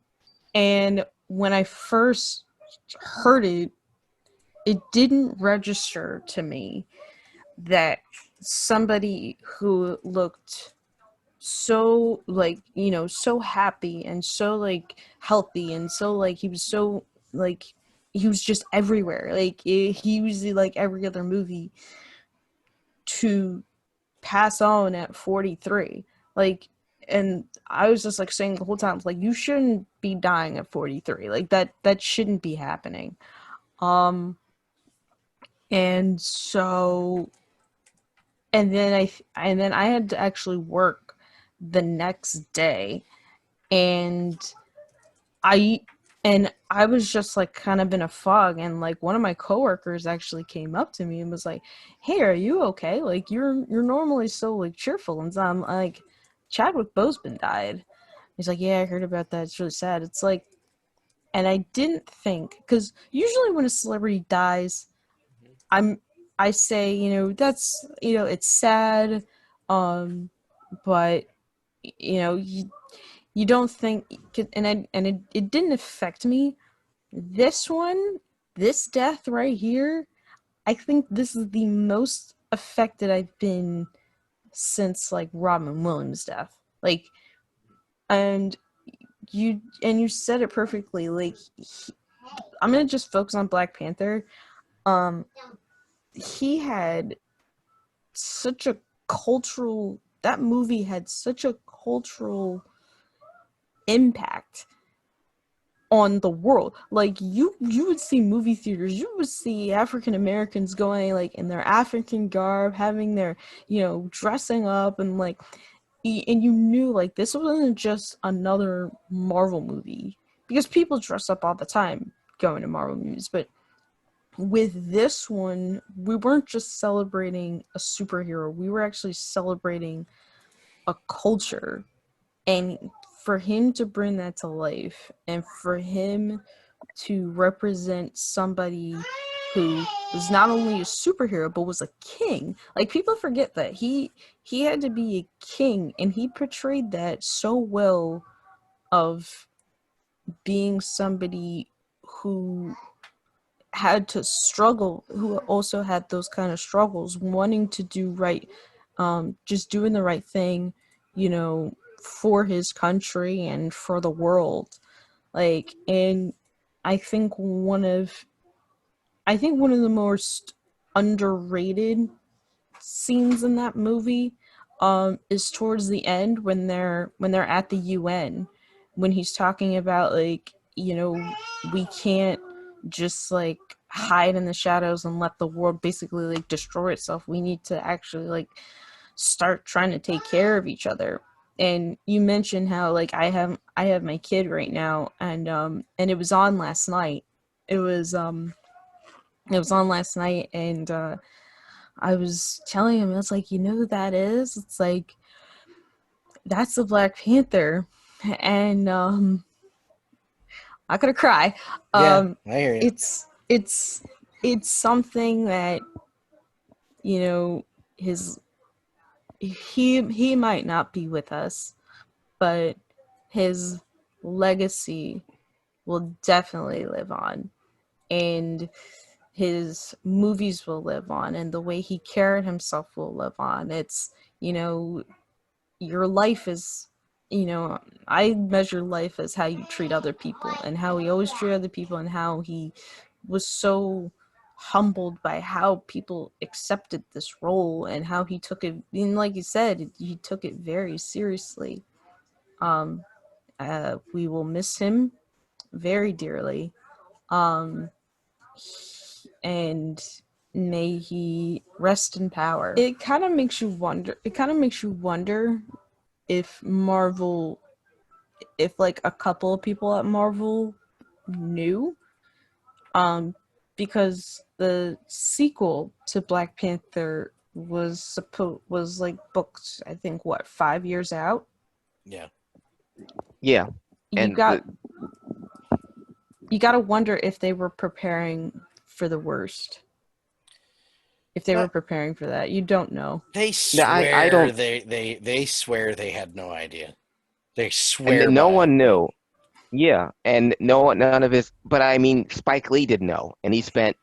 when I first heard it, it didn't register to me that somebody who looked so so happy and so healthy and so he was so he was just everywhere, he was like every other movie, to pass on at 43, and I was just saying the whole time, you shouldn't be dying at 43, that shouldn't be happening. And so and then I had to actually work the next day, and I was just kind of in a fog, and one of my coworkers actually came up to me and was like, "Hey, are you okay? You're normally so cheerful." And so I'm like, "Chadwick Boseman died." He's like, "Yeah, I heard about that. It's really sad." It's and I didn't think, because usually when a celebrity dies, I say, that's, it's sad, but you don't think, and it didn't affect me. This death right here, I think this is the most affected I've been since Robin Williams' death. And you said it perfectly. I'm gonna just focus on Black Panther. He had such a that movie had such a cultural impact on the world. You would see movie theaters, you would see African Americans going in their African garb, having their dressing up, and and you knew this wasn't just another Marvel movie, because people dress up all the time going to Marvel movies, but with this one, we weren't just celebrating a superhero, we were actually celebrating a culture. And for him to bring that to life, and for him to represent somebody who was not only a superhero but was a king. Like, people forget that he had to be a king, and he portrayed that so well, of being somebody who had to struggle, who also had those kind of struggles, wanting to do right, just doing the right thing, for his country and for the world. Like, and I think one of the most underrated scenes in that movie is towards the end, when they're at the UN, when he's talking about, like, we can't just, like, hide in the shadows and let the world basically, like, destroy itself. We need to actually, like, start trying to take care of each other. And you mentioned how, like, I have my kid right now, and it was on last night. It was on last night, and I was telling him, it's like, who that is? It's like, that's the Black Panther. And I'm gonna cry. Yeah, I hear you. It's something that, his he might not be with us, but his legacy will definitely live on, and his movies will live on, and the way he carried himself will live on. It's, your life is, I measure life as how you treat other people, and how he always treated other people, and how he was so humbled by how people accepted this role, and how he took it, and like you said, he took it very seriously. um we will miss him very dearly, um and may he rest in power. It kind of makes you wonder. If Marvel, if, like, a couple of people at Marvel knew, because the sequel to Black Panther was like booked, I think, what, 5 years out. Yeah. Yeah. You And got you got to wonder if they were preparing for the worst. If they were preparing for that, you don't know. They swear I don't. they swear they had no idea. They swear And no by it. one knew. Yeah, and none of his. But I mean, Spike Lee didn't know, and he spent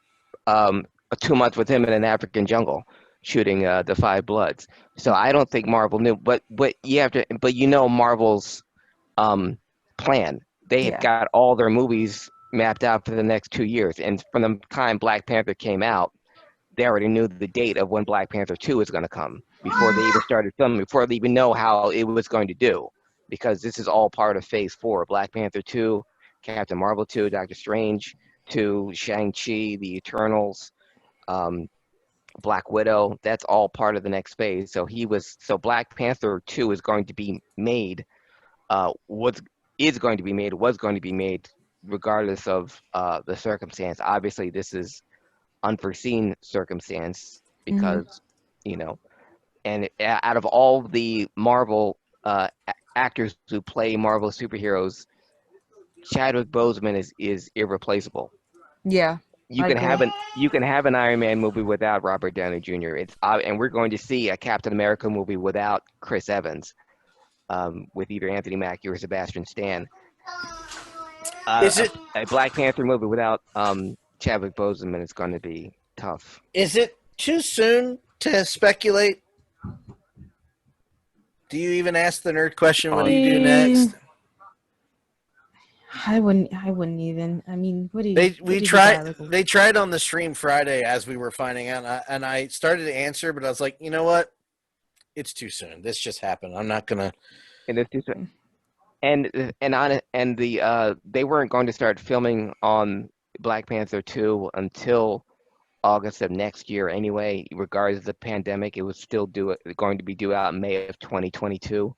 um 2 months with him in an African jungle shooting the Five Bloods. So I don't think Marvel knew. But you have to. But Marvel's um plan. They had Yeah. got all their movies mapped out for the next 2 years, and from the time Black Panther came out, they already knew the date of when Black Panther 2 is going to come before they even started filming, before they even know how it was going to do, because this is all part of Phase 4. Black Panther 2, Captain Marvel 2, Doctor Strange 2, Shang-Chi, The Eternals, um, Black Widow. That's all part of the next phase. So Black Panther 2 is going to be made, was going to be made regardless of the circumstance. Obviously, this is unforeseen circumstance because and out of all the Marvel actors who play Marvel superheroes, Chadwick Boseman is irreplaceable. Yeah. You can have an Iron Man movie without Robert Downey Jr. And we're going to see a Captain America movie without Chris Evans, with either Anthony Mackie or Sebastian Stan. Is it A Black Panther movie without Chadwick Boseman is going to be tough. is it too soon to speculate? Do you even ask the nerd question? What do you do next? I wouldn't even. I mean, what do you? They tried on the stream Friday as we were finding out, and I started to answer, but I was like, you know what? It's too soon. This just happened. I'm not gonna. And it's too soon. They weren't going to start filming on Black Panther 2 until August of next year anyway. Regardless of the pandemic, it was still going to be due out in May of 2022.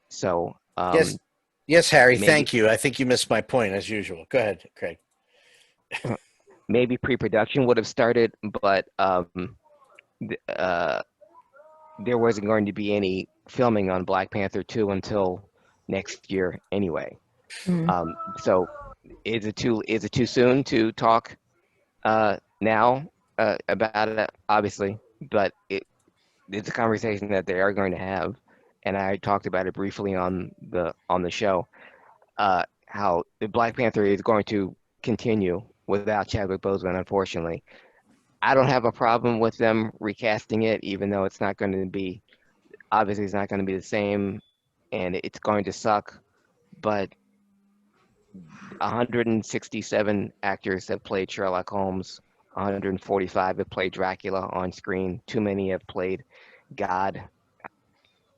So yes, Harry. maybe, thank you. I think you missed my point as usual. Go ahead, Craig. maybe pre-production would have started, but there wasn't going to be any filming on Black Panther 2 until next year anyway. So is it too soon to talk now about it, obviously, but it's a conversation that they are going to have, and I talked about it briefly on the show. How the Black Panther is going to continue without Chadwick Boseman, unfortunately. I don't have a problem with them recasting it, even though it's not going to be obviously it's not going to be the same, and it's going to suck. But 167 actors have played Sherlock Holmes. 145 have played Dracula on screen. Too many have played God,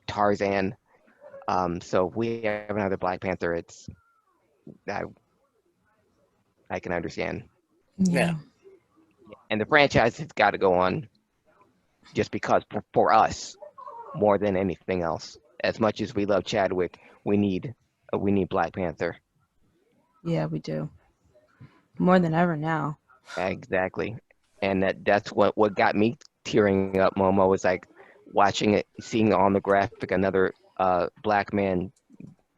Tarzan. So if we have another Black Panther, I, I can understand. Yeah. Yeah. And the franchise has got to go on just because for us more than anything else. As much as we love Chadwick, we need Black Panther. Yeah, we do. More than ever now. Exactly. And that's what got me tearing up, Momo, was like watching it, seeing on the graphic another black man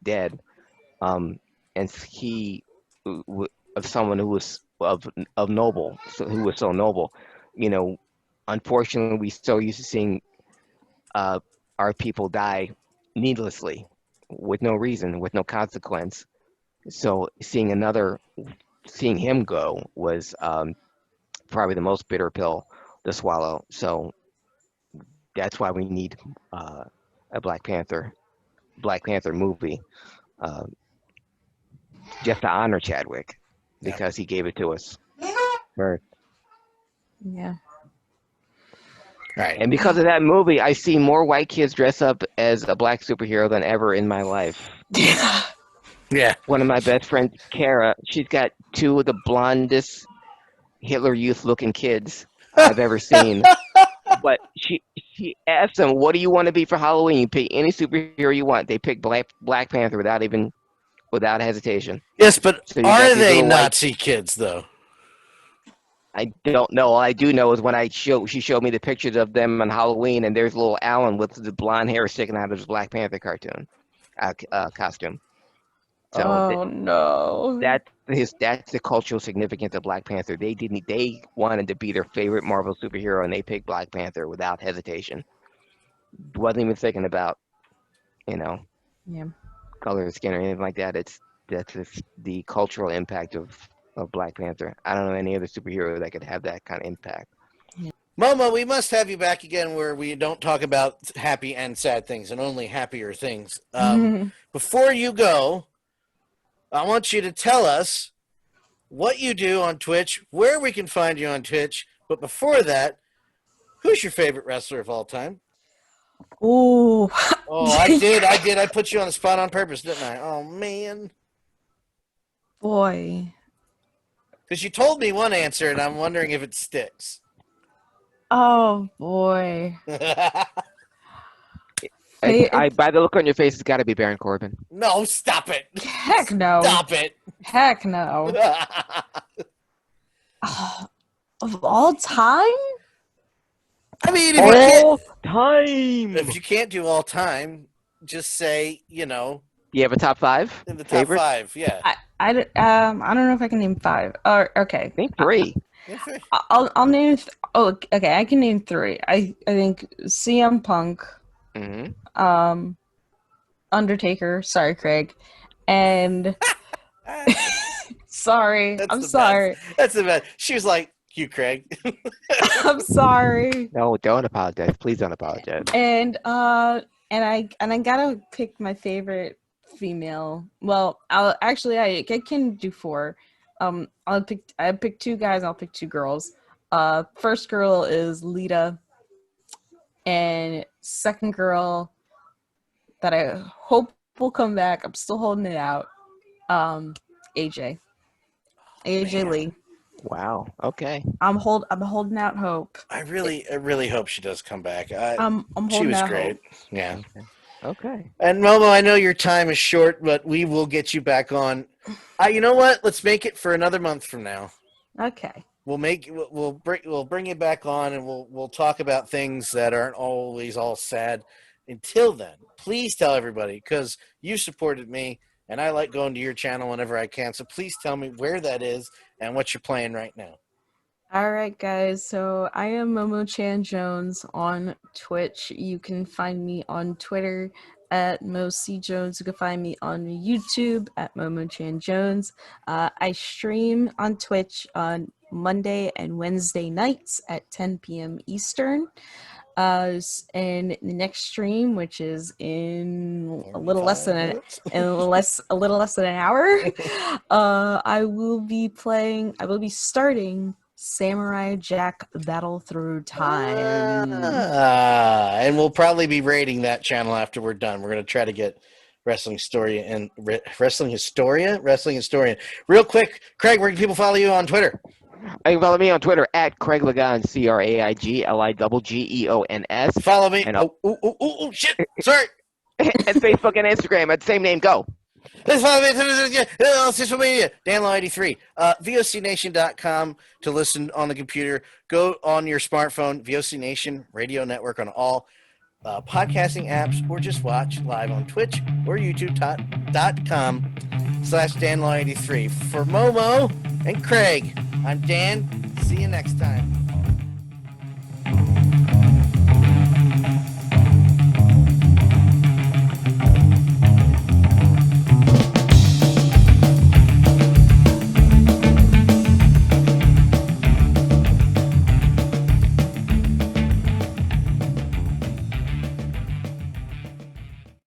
dead. And he of someone who was of noble, so who was so noble. You know, unfortunately, we so used to seeing uh, our people die needlessly, with no reason, with no consequence. So seeing him go was probably the most bitter pill to swallow. So that's why we need uh, a Black Panther movie, uh, just to honor Chadwick Yeah. because he gave it to us first. Yeah. Right. And because of that movie, I see more white kids dress up as a black superhero than ever in my life. Yeah. One of my best friends, Kara, she's got two of the blondest Hitler Youth looking kids I've ever seen. But she asked them, "What do you want to be for Halloween?" You pick any superhero you want. They pick Black Panther without hesitation. Yes, but So you got are these they little white. Nazi kids though? I don't know. All I do know is when she showed me the pictures of them on Halloween, and there's little Alan with the blonde hair sticking out of his Black Panther cartoon costume. So Oh no. that's the cultural significance of Black Panther. They wanted to be their favorite Marvel superhero, and they picked Black Panther without hesitation. Wasn't even thinking about you know Yeah. color of skin or anything like that. That's just the cultural impact of Black Panther. I don't know any other superhero that could have that kind of impact. Momo, we must have you back again where we don't talk about happy and sad things and only happier things. Before you go, I want you to tell us what you do on Twitch, where we can find you on Twitch. But before that, who's your favorite wrestler of all time? Oh. Oh, I did. I put you on the spot on purpose, didn't I? Oh, man. Boy. Because you told me one answer, and I'm wondering if it sticks. Oh boy. By the look on your face, it's got to be Baron Corbin. No, stop it. Heck no. Stop it. Heck no. Of all time? I mean, if you can't do all time, just say, Do you have a top five? in the top favorites? 5. Yeah. I don't know if I can name 5. Okay. I think 3. I'll name. Okay. I can name 3. I think CM Punk, Mm-hmm. Undertaker. Sorry, Craig, and sorry. That's I'm the sorry. best. That's the best. She was like, "You, Craig." I'm sorry. No, don't apologize. Please don't apologize. And I gotta pick my favorite female. Well, I can do 4. I pick 2 guys. I'll pick 2 girls. First girl is Lita, and second girl that I hope will come back. I'm still holding it out. AJ Man. Lee. Wow. Okay. I'm holding out hope. I really hope she does come back. I'm She holding was out great. hope. Yeah. Okay. And Momo, I know your time is short, but we will get you back on. You know what? Let's make it for another month from now. Okay. We'll bring you back on, and we'll talk about things that aren't always all sad. Until then, please tell everybody, because you supported me, and I like going to your channel whenever I can. So please tell me where that is and what you're playing right now. All right, guys. So I am MomoChanJones on Twitch. You can find me on Twitter at MoCJones. You can find me on YouTube at MomoChanJones. I stream on Twitch on Monday and Wednesday nights at 10 p.m. Eastern. And the next stream, which is in a little less than a little less than an hour, I will be starting Samurai Jack Battle Through Time. And we'll probably be rating that channel after we're done. We're going to try to get Wrestling Historian. Real quick, Craig, where can people follow you on Twitter? You can follow me on Twitter at Craig Lagons, CraigLiggeons. Follow me. And Shit. Sorry. and Facebook and Instagram at the same name. Go. Follow me on social media. DanLaw83. VOCNation.com to listen on the computer. Go on your smartphone. VOC Nation Radio Network on all podcasting apps, or just watch live on Twitch or YouTube.com/DanLaw83. For Momo and Craig, I'm Dan. See you next time.